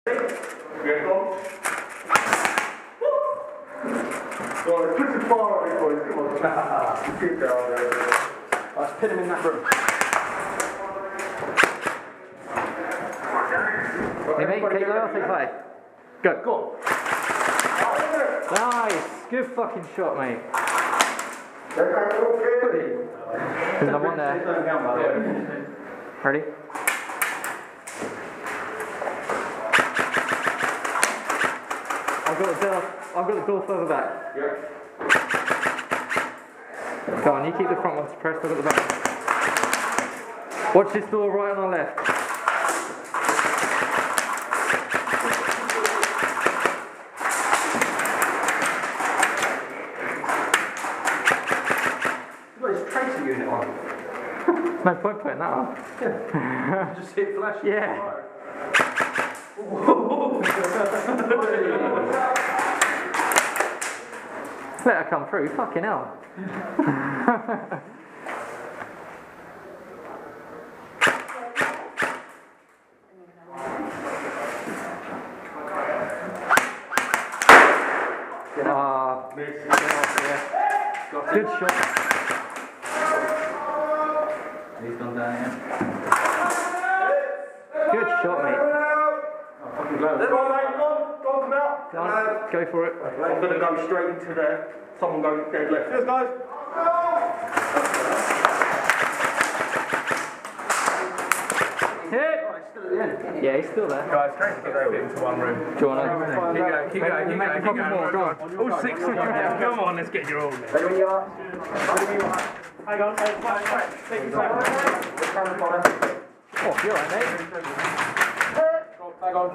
Get on. Right, put the fire on it, boys. Come on. Keep down there. Let's pin him in that room. Hey mate, take your off, take five. Go. Go. Nice. Good fucking shot, mate. Okay. There's another one there. Ready? I've got the door further back. Yeah. Come on, you keep the front one suppressed, I've got the back. Watch this door right on our left. You've got this tracer unit on. No point putting that on. Yeah. Just see it flashing. Yeah. Let her come through, fucking hell. Good shot. He's gone down here. Good shot, mate. Oh, fucking glad. Come on, mate. Come out. Come on, go for it. I'm going to go straight into there. Someone go dead left. Cheers, guys. Hit! Yeah, he's still there. Guys, trying to get over into one room. Do you want to? Keep going. Go on. All six of you. Come on, let's get your all. Ready when you are. Hang on, take your time. Oh, you're right, mate. Hang on.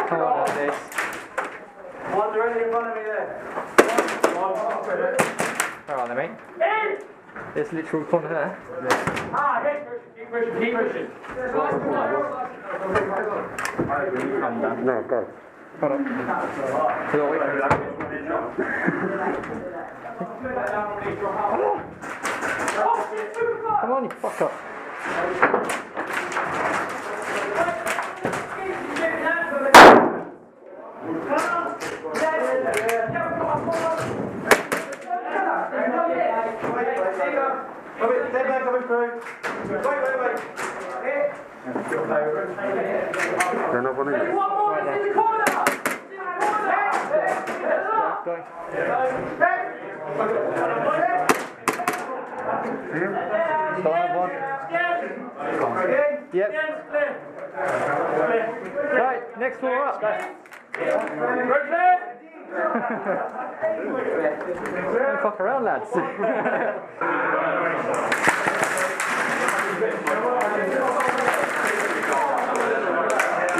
Come on, like this. One directly in front of me there. Alright then, mate. There's literal corner there. Keep pushing. No, go. Hold on. So wait for it. Come on, you fuck up. Turn up on it. Going. Start one. Yep. Right, next floor up. Don't fuck around, lads.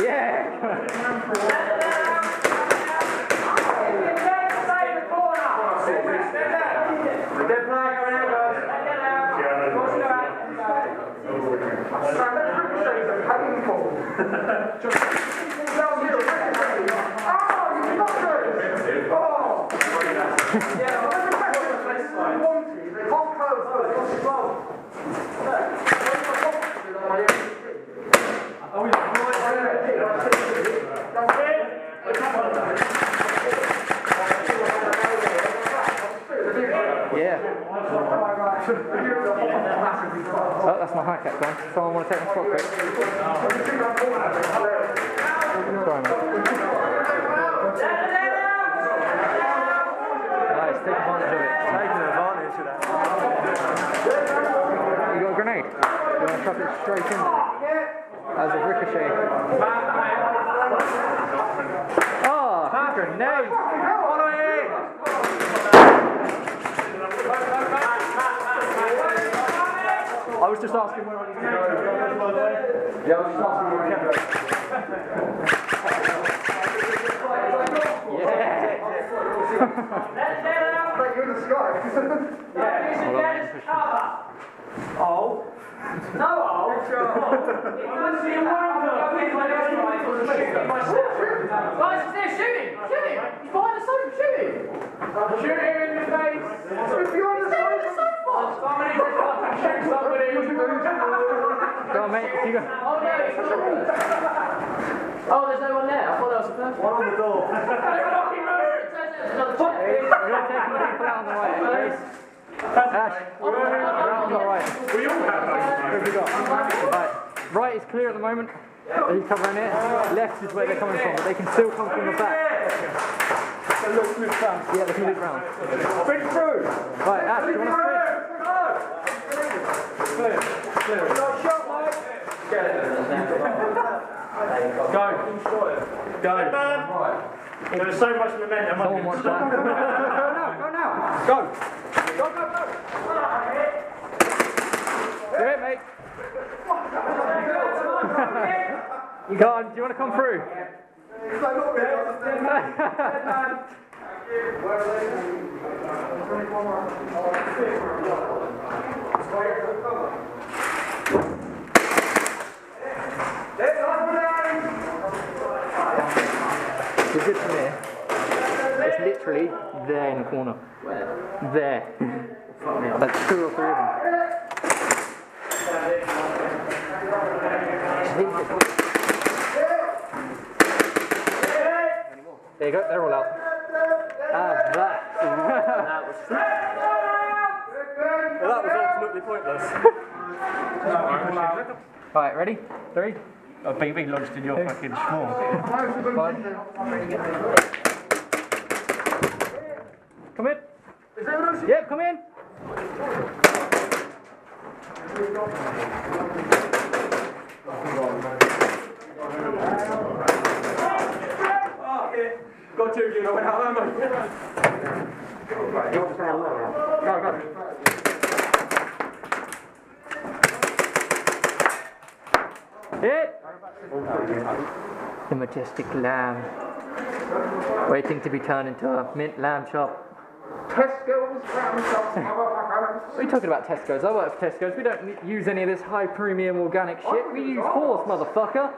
Yeah. Oh, that's my high cap gone. Someone want to take my spot quick? Sorry, mate. Nice, take advantage of it. Taking advantage of that. You got a grenade? You want to chuck it straight in there? As a ricochet. Oh, grenade! I was just asking where I need to go. Yeah, I was just asking where I can go. Yeah! Like you're in the sky. Oh. No, guys, they're shooting! He's behind the sofa, shooting! Shoot him in the face! He's behind the sofa! Somebody just fucking shoot somebody! Go on, mate. You go. Oh, there's no one there. I thought that was the first one. One on the door. We're going to take some people out on the right, please. Ash, we're out on the right. We all have those. Who have we got? Right is clear at the moment. He's covering it. Left is where they're coming from, but they can still come from the back. Yeah, they can loop round. Sprint through. Right, Ash, do you want to sprint? Clear. Go. There's so much momentum. Someone wants that. Go. Do it, mate. Go on, do you want to come through? You're good from here. It's literally there in the corner. Where? There. Like 2 or 3 of them. There you go, they're all out. Ah, that. Well, that was ultimately pointless. Right, ready? 3. A BB lodged in your fucking small. Come in. Yep, come in. Got 2, you know, went out there, Go. Hit! The majestic lamb. Waiting to be turned into a mint lamb chop. Tesco's ram shops, What are you talking about, Tesco's? I work for Tesco's. We don't use any of this high premium organic shit. We use horse, motherfucker.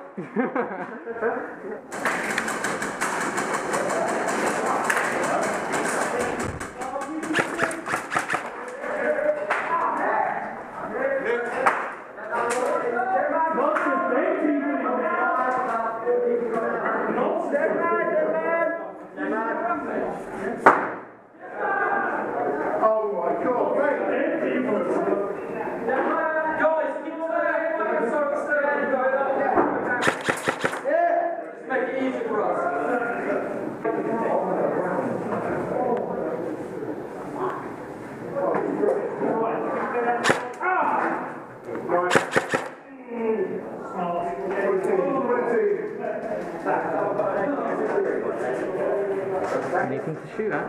Anything to shoot at?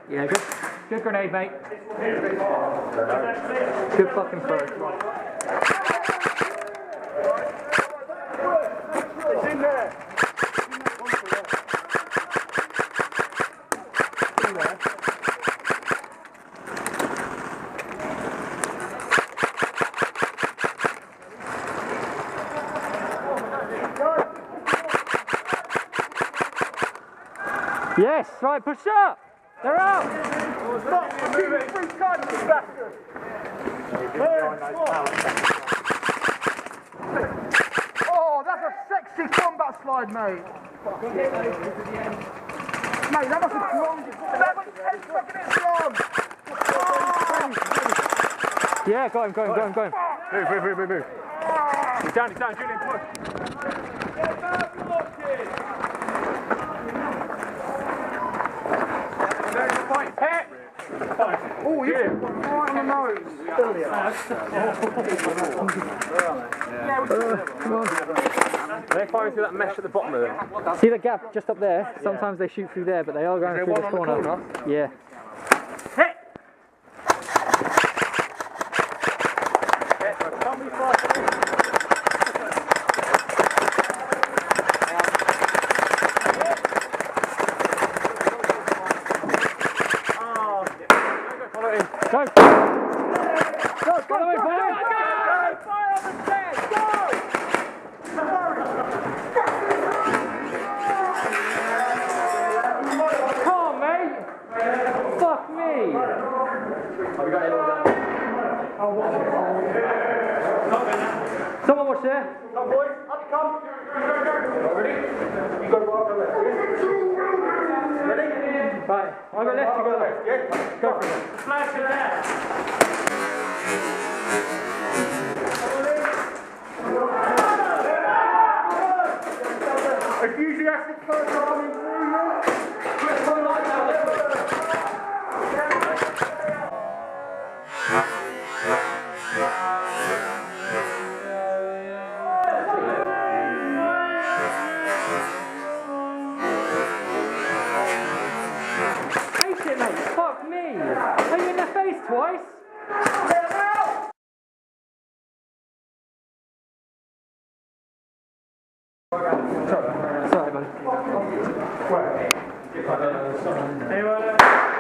Yeah, good grenade, mate. Good fucking throw. It's in there. Yes, right, push up. They're out. Stop. Free card, you bastard. Oh, that's a sexy combat slide, mate. Mate, that was a long. That was 10 fucking inches long. Yeah, go him. Move. He's down, Julian, push. Oh, you hit right on the nose. Come on. They're firing through that mesh at the bottom of it. See the gap just up there? Sometimes they shoot through there, but they are going through this corner. Yeah. Go! Go! Follow it, boy! Fire on the deck, go! Come on, mate! Fuck me! Have we got anyone down? Someone watch there. Come, boys. Up, come. Ready? You go right to left. Ready? Right, I go left, you go left. Yeah? Go for it. Flash it there. Enthusiastic person coming through here. Face it, mate. Fuck me. Are you in the face twice? Sorry, buddy. Anyone?